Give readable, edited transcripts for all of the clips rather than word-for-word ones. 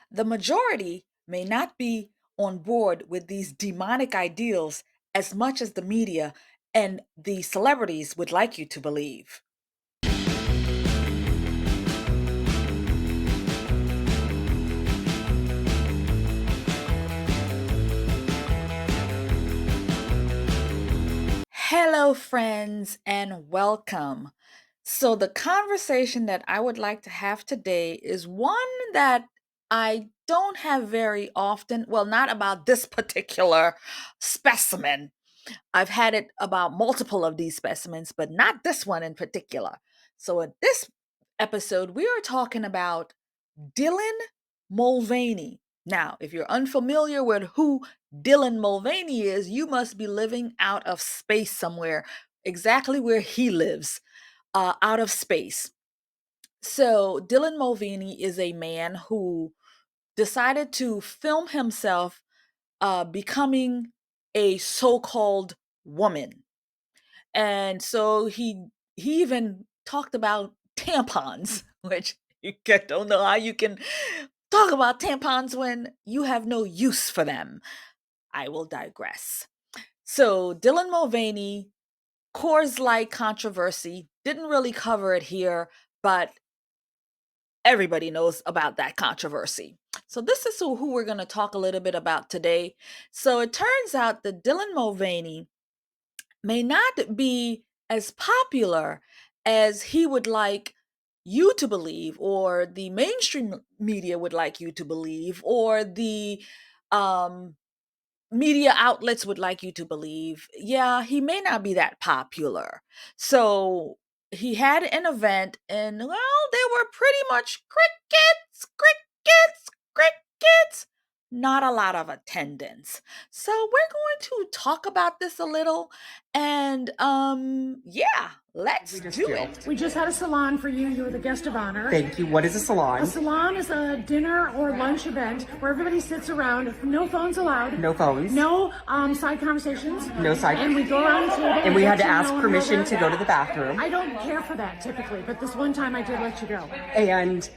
The majority may not be on board with these demonic ideals as much as the media and the celebrities would like you to believe. Hello, friends, and welcome. So, the conversation that I would like to have today is one that I don't have very often. Well, not about this particular specimen. I've had it about multiple of these specimens, but not this one in particular. So, in this episode, we are talking about Dylan Mulvaney. Now, if you're unfamiliar with who Dylan Mulvaney is, you must be living out of space somewhere, exactly where he lives, out of space. So, Dylan Mulvaney is a man who decided to film himself becoming a so-called woman. And so he even talked about tampons, which don't know how you can talk about tampons when you have no use for them. I will digress. So Dylan Mulvaney, Coors Light controversy, didn't really cover it here, but everybody knows about that controversy. So this is who we're going to talk a little bit about today. So it turns out that Dylan Mulvaney may not be as popular as he would like you to believe, or the mainstream media would like you to believe, or the um, media outlets would like you to believe. Yeah, he may not be that popular. So he had an event, and well, they were pretty much crickets, not a lot of attendance. So we're going to talk about this a little, and yeah, let's We just do do. it. We just had a salon for you. You were the guest of honor. Thank you. What is a salon? A salon is a dinner or lunch event where everybody sits around. No phones allowed. No phones. No side conversations. No side. And we go around the table. And we had to get ask know one permission another. to go to the bathroom. I don't care for that typically, but this one time I did let you go. And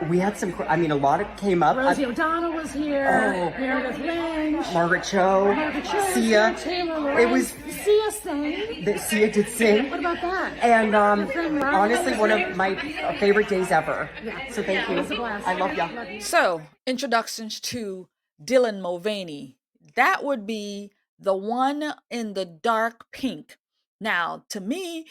we had some, a lot of came up. Rosie O'Donnell was here. Oh. Meredith Lynch. Margaret Cho. Margaret Cho. Sia. Taylor Lorenz. It was, Sia sang. Sia did sing. What about that? And friend Robin honestly, was one here. of my favorite days ever. Yeah. So thank you. It was a blast. I love ya. Love you. So, introductions to Dylan Mulvaney. That would be the one in the dark pink. Now, to me,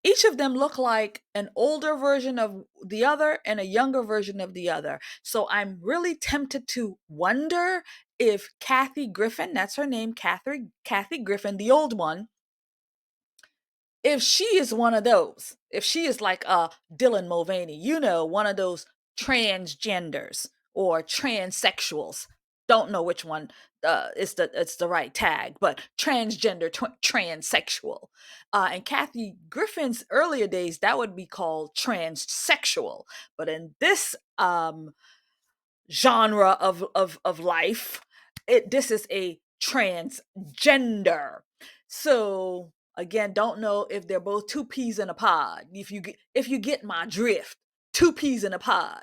each of them look like an older version of the other and a younger version of the other. So I'm really tempted to wonder if Kathy Griffin, that's her name, Kathy Griffin, the old one, if she is one of those, if she is like Dylan Mulvaney, one of those transgenders or transsexuals. Don't know which one it's the right tag, but transgender, transsexual. In Kathy Griffin's earlier days, that would be called transsexual. But in this genre of life, this is a transgender. So again, don't know if they're both two peas in a pod. If you get my drift, two peas in a pod.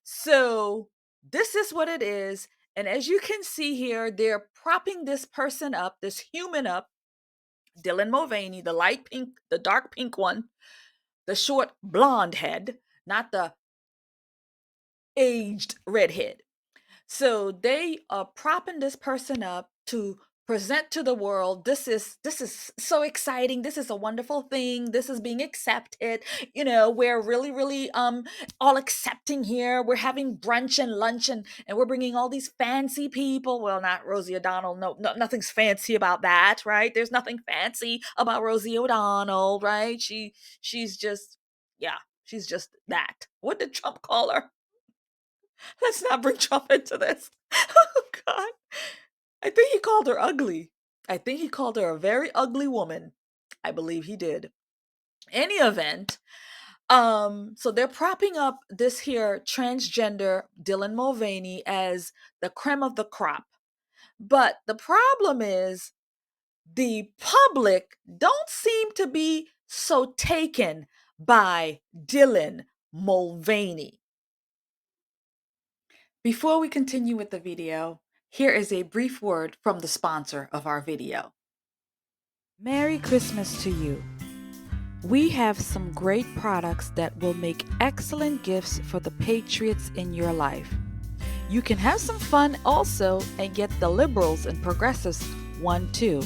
So this is what it is. And as you can see here, they're propping this person up, this human up, Dylan Mulvaney, the light pink, the dark pink one, the short blonde head, not the aged redhead. So they are propping this person up to present to the world. This is so exciting. This is a wonderful thing. This is being accepted. We're really all accepting here. We're having brunch and lunch, and we're bringing all these fancy people. Well, not Rosie O'Donnell. No, nothing's fancy about that, right? There's nothing fancy about Rosie O'Donnell, right? She's just she's just that. What did Trump call her? Let's not bring Trump into this. Oh, God. I think he called her ugly. I think he called her a very ugly woman. I believe he did. Any event, so they're propping up this here transgender Dylan Mulvaney as the creme of the crop. But the problem is the public don't seem to be so taken by Dylan Mulvaney. Before we continue with the video, here is a brief word from the sponsor of our video. Merry Christmas to you. We have some great products that will make excellent gifts for the patriots in your life. You can have some fun also and get the liberals and progressives one too.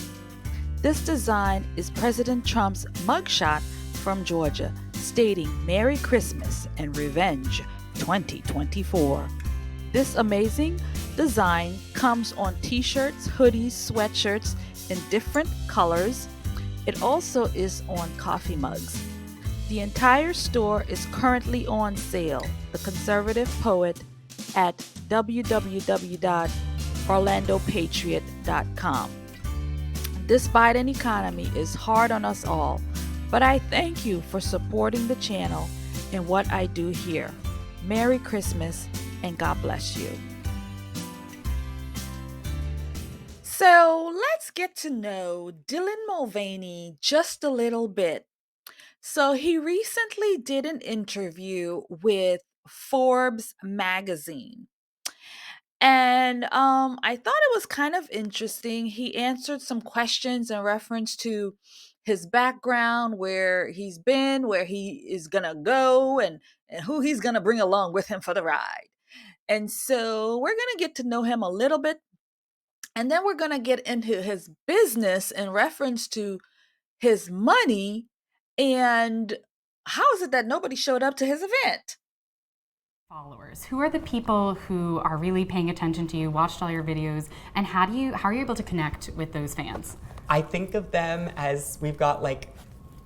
This design is President Trump's mugshot from Georgia, stating Merry Christmas and Revenge 2024. This amazing design comes on t-shirts, hoodies, sweatshirts in different colors. It also is on coffee mugs. The entire store is currently on sale. The Conservative Poet at www.orlandopatriot.com. This Biden economy is hard on us all, but I thank you for supporting the channel and what I do here. Merry Christmas and God bless you. So let's get to know Dylan Mulvaney just a little bit. So he recently did an interview with Forbes magazine. And I thought it was kind of interesting. He answered some questions in reference to his background, where he's been, where he is going to go, and who he's going to bring along with him for the ride. And so we're going to get to know him a little bit. And then we're going to get into his business in reference to his money and how is it that nobody showed up to his event? Followers. Who are the people who are really paying attention to you, watched all your videos, and how are you able to connect with those fans? I think of them as we've got like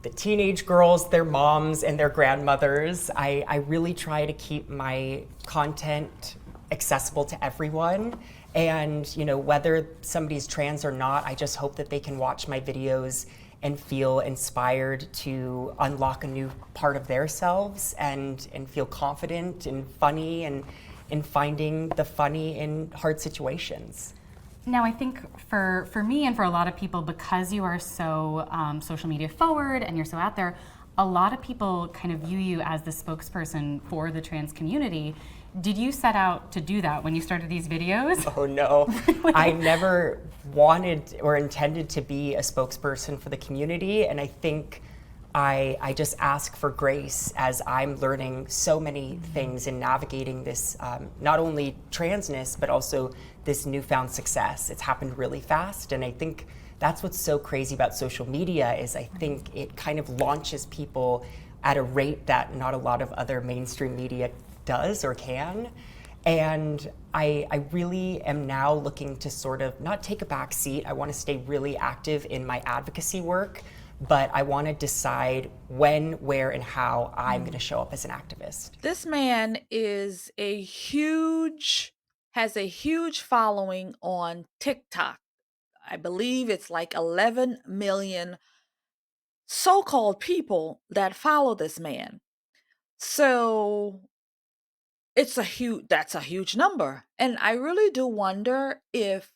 the teenage girls, their moms, and their grandmothers. I really try to keep my content accessible to everyone. And whether somebody's trans or not, I just hope that they can watch my videos and feel inspired to unlock a new part of their selves and feel confident and funny and in finding the funny in hard situations. Now, I think for me and for a lot of people, because you are so social media forward and you're so out there, a lot of people kind of view you as the spokesperson for the trans community. Did you set out to do that when you started these videos? Oh no, I never wanted or intended to be a spokesperson for the community, and I think I just ask for grace as I'm learning so many things in navigating this, not only transness, but also this newfound success. It's happened really fast, and I think that's what's so crazy about social media is I think it kind of launches people at a rate that not a lot of other mainstream media does or can. And I really am now looking to sort of not take a back seat. I want to stay really active in my advocacy work, but I want to decide when, where, and how I'm going to show up as an activist. This man has a huge following on TikTok. I believe it's like 11 million so-called people that follow this man. So that's a huge number. And I really do wonder if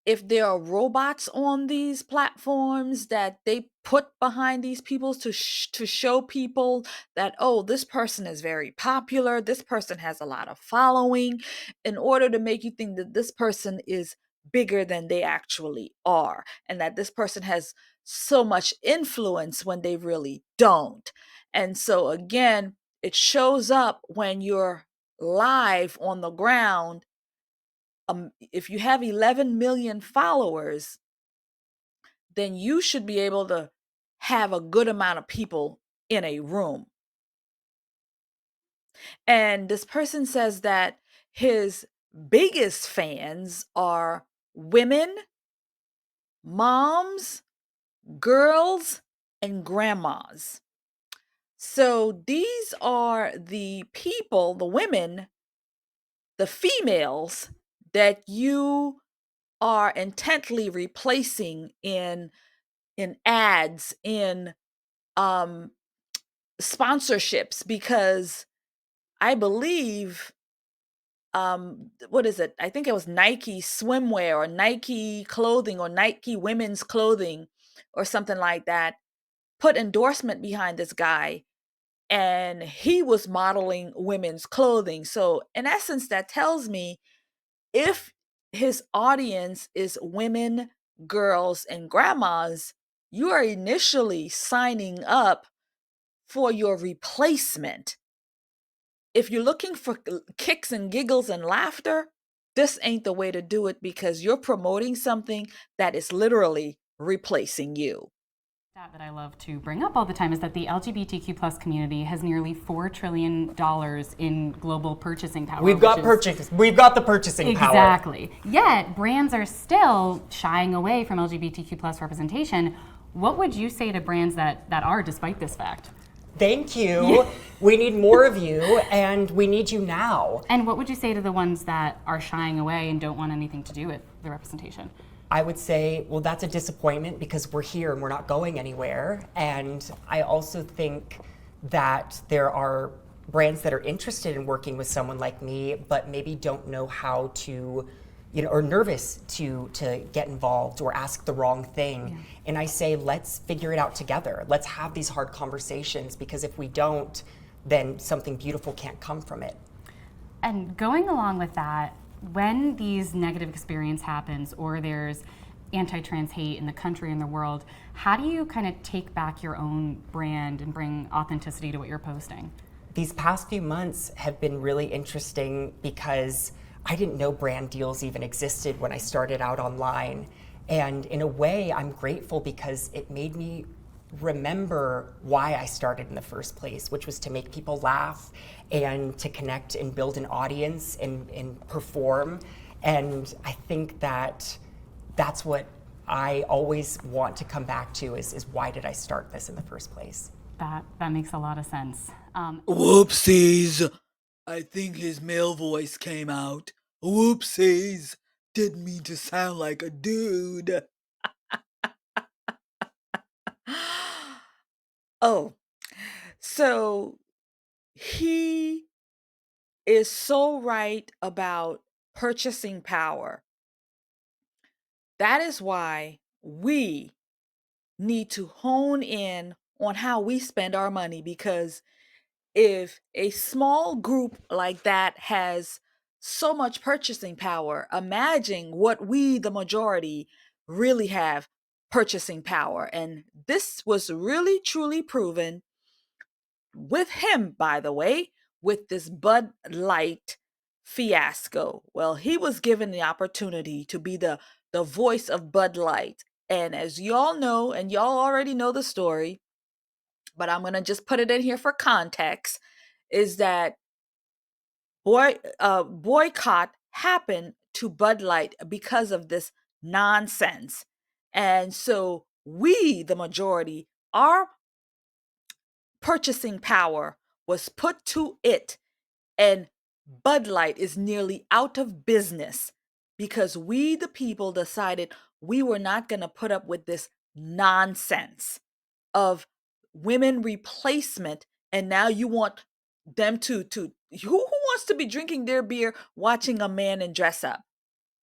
there are robots on these platforms that they put behind these people to show people that, oh, this person is very popular, this person has a lot of following, in order to make you think that this person is bigger than they actually are, and that this person has so much influence when they really don't. And so again, it shows up when you're live on the ground. If you have 11 million followers, then you should be able to have a good amount of people in a room. And this person says that his biggest fans are women, moms, girls, and grandmas. So these are the people, the women, the females that you are intently replacing in ads, in sponsorships, because I believe what is it? I think it was Nike swimwear or Nike clothing or Nike women's clothing or something like that put endorsement behind this guy and he was modeling women's clothing. So in essence, that tells me if his audience is women, girls, and grandmas, you are initially signing up for your replacement. If you're looking for kicks and giggles and laughter, this ain't the way to do it, because you're promoting something that is literally replacing you. That I love to bring up all the time is that the LGBTQ plus community has nearly $4 trillion in global purchasing power. We've got the purchasing power. Exactly. Yet brands are still shying away from LGBTQ plus representation. What would you say to brands that are, despite this fact? Thank you. We need more of you, and we need you now. And what would you say to the ones that are shying away and don't want anything to do with the representation? I would say, well, that's a disappointment, because we're here and we're not going anywhere. And I also think that there are brands that are interested in working with someone like me, but maybe don't know how to, or nervous to get involved or ask the wrong thing. Yeah. And I say, let's figure it out together. Let's have these hard conversations, because if we don't, then something beautiful can't come from it. And going along with that, when these negative experience happens or there's anti-trans hate in the country and the world, how do you kind of take back your own brand and bring authenticity to what you're posting? These past few months have been really interesting, because I didn't know brand deals even existed when I started out online. And in a way, I'm grateful, because it made me remember why I started in the first place, which was to make people laugh and to connect and build an audience and perform. And I think that that's what I always want to come back to, is why did I start this in the first place? That makes a lot of sense. Whoopsies. I think his male voice came out. Whoopsies. Didn't mean to sound like a dude. Oh, so he is so right about purchasing power. That is why we need to hone in on how we spend our money, because if a small group like that has so much purchasing power, imagine what we, the majority, really have purchasing power. And this was really, truly proven with him, by the way, with this Bud Light fiasco. Well, he was given the opportunity to be the voice of Bud Light. And as y'all know, and y'all already know the story, but I'm going to just put it in here for context, is that boycott happened to Bud Light because of this nonsense. And so we, the majority, our purchasing power was put to it, and Bud Light is nearly out of business because we, the people, decided we were not going to put up with this nonsense of women replacement. And now you want them to who wants to be drinking their beer watching a man in dress up?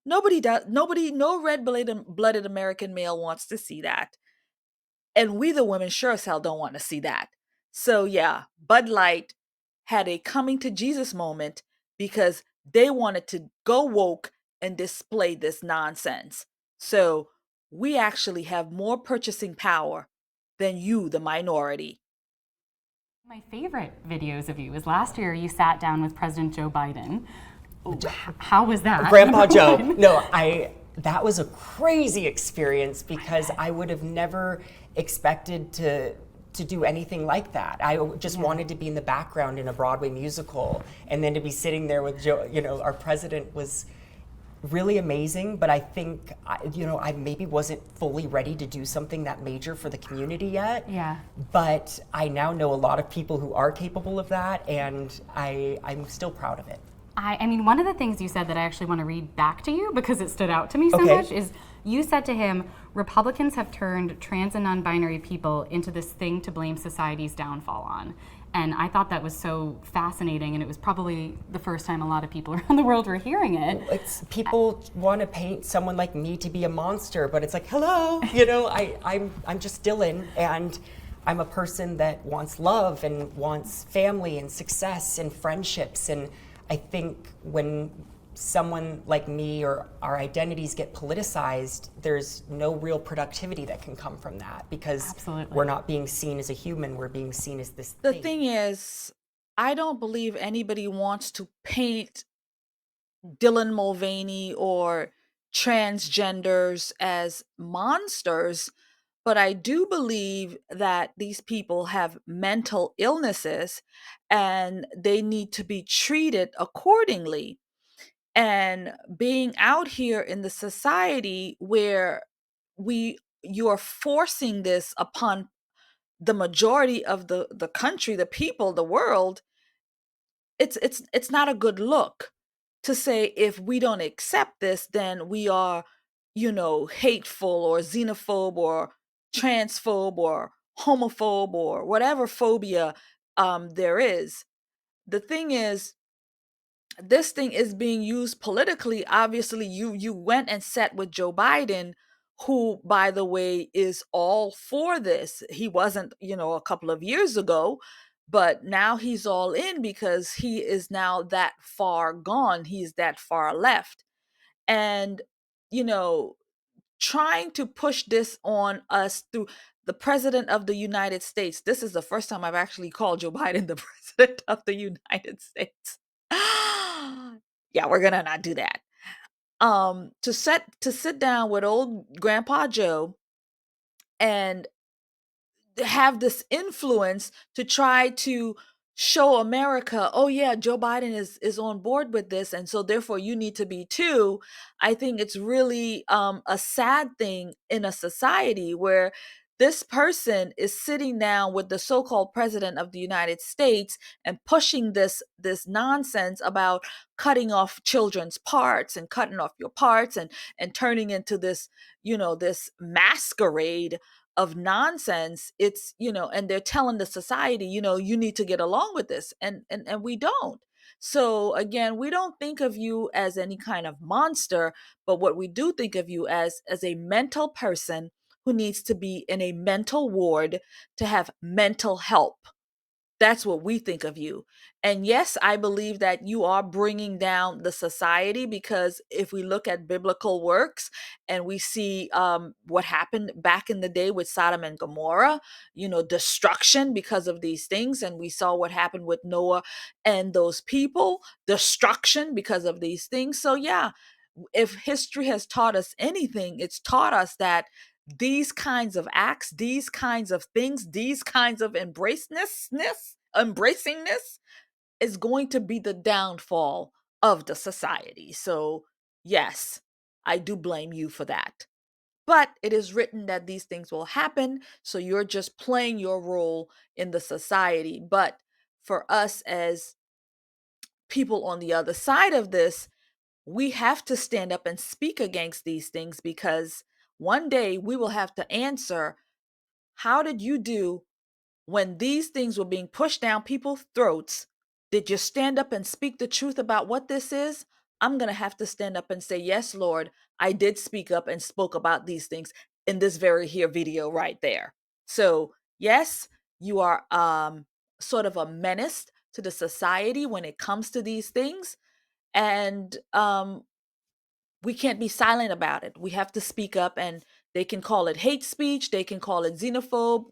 Nobody does. Nobody, no red-blooded American male wants to see that. And we, the women, sure as hell don't want to see that. So yeah, Bud Light had a coming to Jesus moment because they wanted to go woke and display this nonsense. So we actually have more purchasing power than you, the minority. My favorite videos of you was last year you sat down with President Joe Biden. How was that? Grandpa Joe. No, that was a crazy experience, because I would have never expected to do anything like that. I just wanted to be in the background in a Broadway musical, and then to be sitting there with Joe, our president, was really amazing. But I think, I maybe wasn't fully ready to do something that major for the community yet. Yeah. But I now know a lot of people who are capable of that, and I'm still proud of it. I mean, one of the things you said that I actually want to read back to you, because it stood out to me so much, is you said to him, Republicans have turned trans and non-binary people into this thing to blame society's downfall on. And I thought that was so fascinating, and it was probably the first time a lot of people around the world were hearing it. People want to paint someone like me to be a monster, but it's like, hello, I'm just Dylan, and I'm a person that wants love and wants family and success and friendships. And I think when someone like me or our identities get politicized, there's no real productivity that can come from that, because Absolutely. we're not being seen as a human, we're being seen as this The thing. thing is, I don't believe anybody wants to paint Dylan Mulvaney or transgenders as monsters, but I do believe that these people have mental illnesses and they need to be treated accordingly. And being out here in the society where you're forcing this upon the majority of the country, the people, the world, it's not a good look to say if we don't accept this, then we are, hateful or xenophobe or transphobe or homophobe or whatever phobia there is. The thing is, this thing is being used politically. Obviously, you went and sat with Joe Biden, who, by the way, is all for this. He wasn't, a couple of years ago, but now he's all in because he is now that far gone. He's that far left. And, you know, trying to push this on us through the president of the United States. This is the first time I've actually called Joe Biden the president of the United States. Yeah, we're gonna not do that. To sit down with old Grandpa Joe and have this influence to try to show America, oh yeah, Joe Biden is on board with this, and so therefore you need to be too. I think it's really a sad thing in a society where this person is sitting down with the so-called president of the United States and pushing this nonsense about cutting off children's parts and cutting off your parts and turning into this, this masquerade of nonsense. It's, and they're telling the society, you need to get along with this, and we don't. So again, we don't think of you as any kind of monster, but what we do think of you as a mental person who needs to be in a mental ward to have mental help. That's what we think of you. And yes, I believe that you are bringing down the society, because if we look at biblical works and we see what happened back in the day with Sodom and Gomorrah, destruction because of these things. And we saw what happened with Noah and those people, destruction because of these things. So, yeah, if history has taught us anything, it's taught us that these kinds of acts, these kinds of things, these kinds of embracingness is going to be the downfall of the society. So, yes, I do blame you for that. But it is written that these things will happen. So you're just playing your role in the society. But for us as people on the other side of this, we have to stand up and speak against these things, because one day we will have to answer, how did you do when these things were being pushed down people's throats? Did you stand up and speak the truth about what this is? I'm going to have to stand up and say, yes, Lord, I did speak up and spoke about these things in this very here video right there. So, yes, you are sort of a menace to the society when it comes to these things. And we can't be silent about it. We have to speak up, and they can call it hate speech, they can call it xenophobe,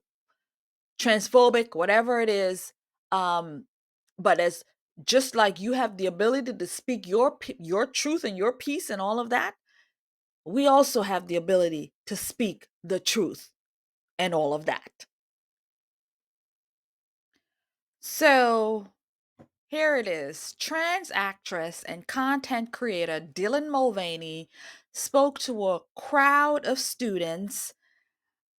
transphobic, whatever it is. But as just like you have the ability to speak your truth and your piece and all of that, we also have the ability to speak the truth and all of that. So here it is. Trans actress and content creator Dylan Mulvaney spoke to a crowd of students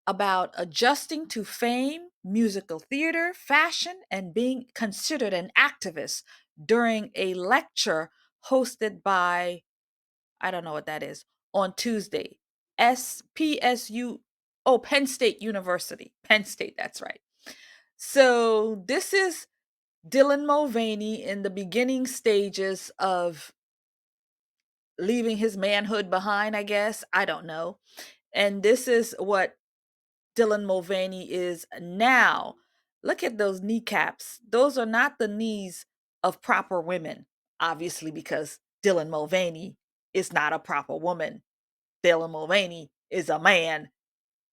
about adjusting to fame, musical theater, fashion, and being considered an activist during a lecture hosted by, I don't know what that is, on Tuesday. SPSU, oh, Penn State University. Penn State, that's right. So this is Dylan Mulvaney in the beginning stages of leaving his manhood behind, I guess. I don't know. And this is what Dylan Mulvaney is now. Look at those kneecaps. Those are not the knees of proper women, obviously, because Dylan Mulvaney is not a proper woman. Dylan Mulvaney is a man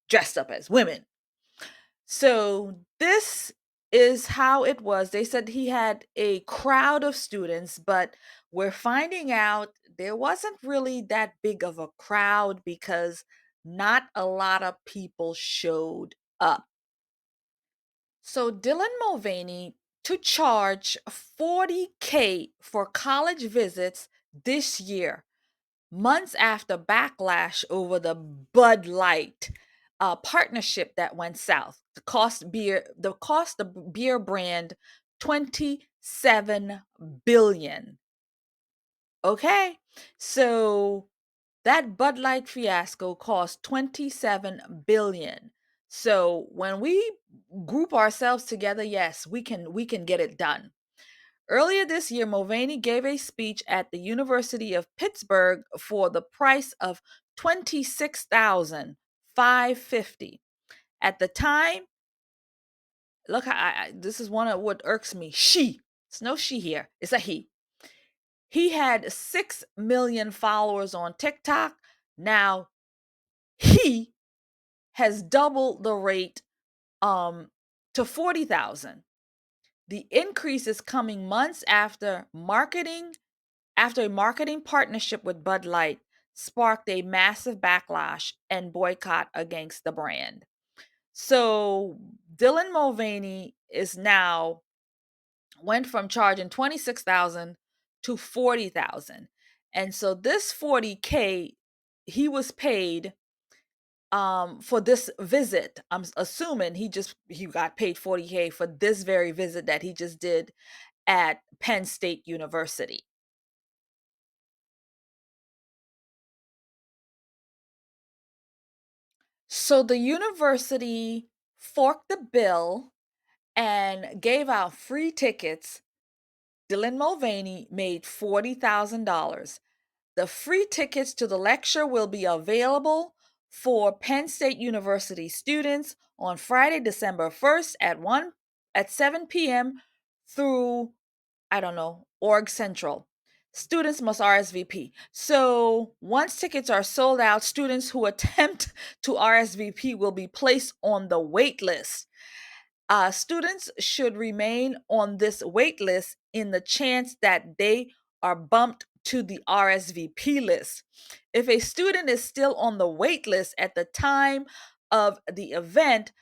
dressed up as women. So this is how it was. They said he had a crowd of students, but we're finding out there wasn't really that big of a crowd because not a lot of people showed up. So Dylan Mulvaney to charge $40K for college visits this year, months after backlash over the Bud Light partnership that went south. The cost of beer brand 27 billion. Okay, so that Bud Light fiasco cost 27 billion. So when we group ourselves together, yes, we can get it done. Earlier this year, Mulvaney gave a speech at the University of Pittsburgh for the price of $26,550. At the time, look, this is one of what irks me. It's no she here. It's a he. He had 6 million followers on TikTok. Now he has doubled the rate to 40,000. The increase is coming months after a marketing partnership with Bud Light sparked a massive backlash and boycott against the brand. So Dylan Mulvaney is now went from charging 26,000 to 40,000. And so this 40K he was paid for this visit. I'm assuming he got paid 40K for this very visit that he just did at Penn State University. So the university forked the bill and gave out free tickets. Dylan Mulvaney made $40,000. The free tickets to the lecture will be available for Penn State University students on Friday, December 1st at 7 p.m. through, I don't know, Org Central. Students must RSVP. So once tickets are sold out, students who attempt to RSVP will be placed on the wait list. Students should remain on this wait list in the chance that they are bumped to the RSVP list. If a student is still on the wait list at the time of the event,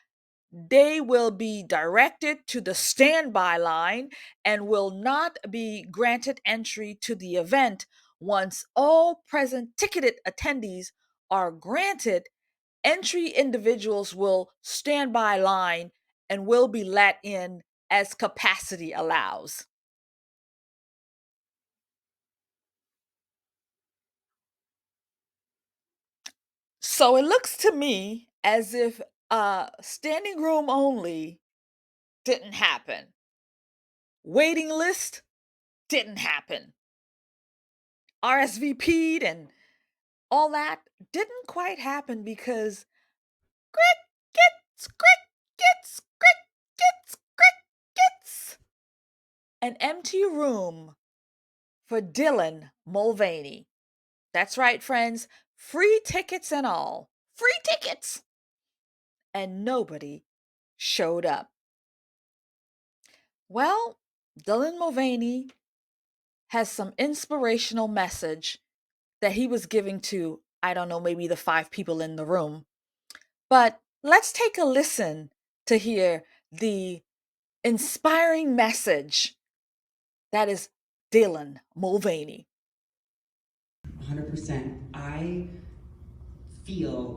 they will be directed to the standby line and will not be granted entry to the event. Once all present ticketed attendees are granted entry, individuals will stand by line and will be let in as capacity allows. So it looks to me as if standing room only didn't happen. Waiting list didn't happen. RSVP'd and all that didn't quite happen because crickets, an empty room for Dylan Mulvaney. That's right, friends. Free tickets and all. Free tickets! And nobody showed up. Well, Dylan Mulvaney has some inspirational message that he was giving to, I don't know, maybe the 5 people in the room. But let's take a listen to hear the inspiring message that is Dylan Mulvaney. 100%. I feel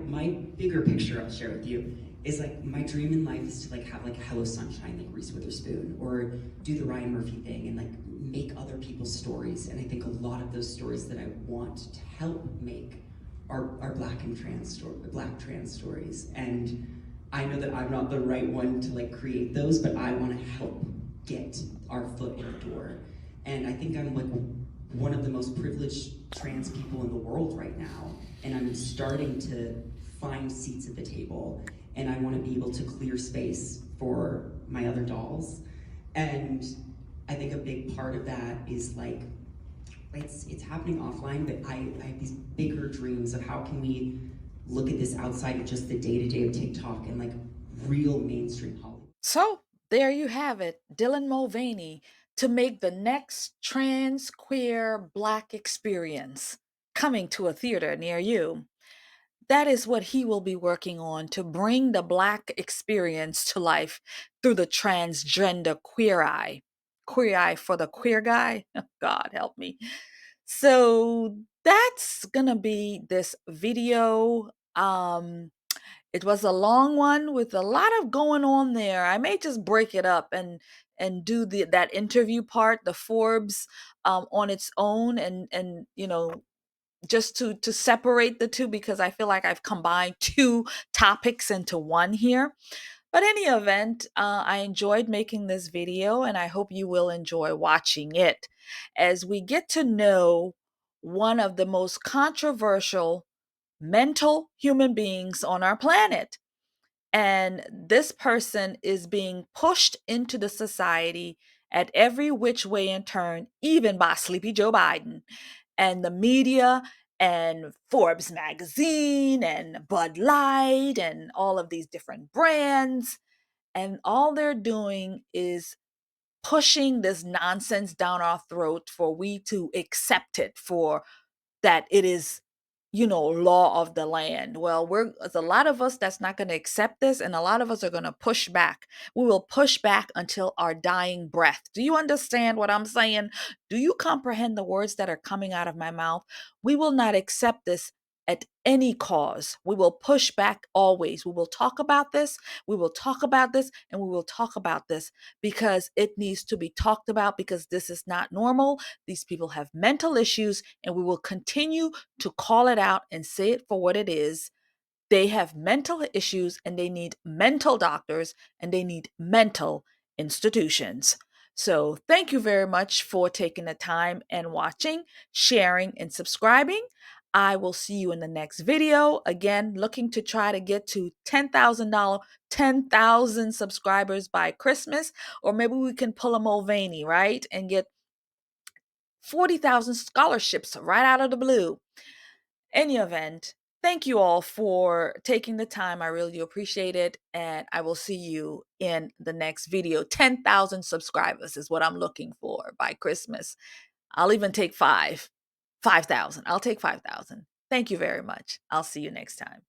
my bigger picture I'll share with you is like my dream in life is to like have like a Hello Sunshine like Reese Witherspoon, or do the Ryan Murphy thing and like make other people's stories. And I think a lot of those stories that I want to help make are black trans stories. And I know that I'm not the right one to like create those, but I want to help get our foot in the door. And I think I'm like one of the most privileged trans people in the world right now, and I'm starting to find seats at the table, and I want to be able to clear space for my other dolls. And I think a big part of that is like, it's happening offline, but I have these bigger dreams of how can we look at this outside of just the day-to-day of TikTok and like real mainstream Hollywood. So there you have it, Dylan Mulvaney, to make the next trans queer Black experience coming to a theater near you. That is what he will be working on to bring the Black experience to life through the transgender queer eye. Queer eye for the queer guy. God help me. So that's gonna be this video. It was a long one with a lot of going on there. I may just break it up and do that interview part, the Forbes, on its own, and just to separate the two, because I feel like I've combined two topics into one here. But any event, I enjoyed making this video, and I hope you will enjoy watching it as we get to know one of the most controversial mental human beings on our planet. And this person is being pushed into the society at every which way and turn, even by Sleepy Joe Biden and the media and Forbes magazine and Bud Light and all of these different brands. And all they're doing is pushing this nonsense down our throat for we to accept it, for that it is, law of the land. Well, there's a lot of us that's not going to accept this, and a lot of us are going to push back. We will push back until our dying breath. Do you understand what I'm saying? Do you comprehend the words that are coming out of my mouth? We will not accept this at any cause. We will push back always. We will talk about this. We will talk about this, and we will talk about this because it needs to be talked about, because this is not normal. These people have mental issues, and we will continue to call it out and say it for what it is. They have mental issues, and they need mental doctors, and they need mental institutions. So thank you very much for taking the time and watching, sharing, and subscribing. I will see you in the next video. Again, looking to try to get to $10,000, 10,000 subscribers by Christmas, or maybe we can pull a Mulvaney, right? And get 40,000 scholarships right out of the blue. Any event, thank you all for taking the time. I really appreciate it. And I will see you in the next video. 10,000 subscribers is what I'm looking for by Christmas. I'll even take 5,000. I'll take 5,000. Thank you very much. I'll see you next time.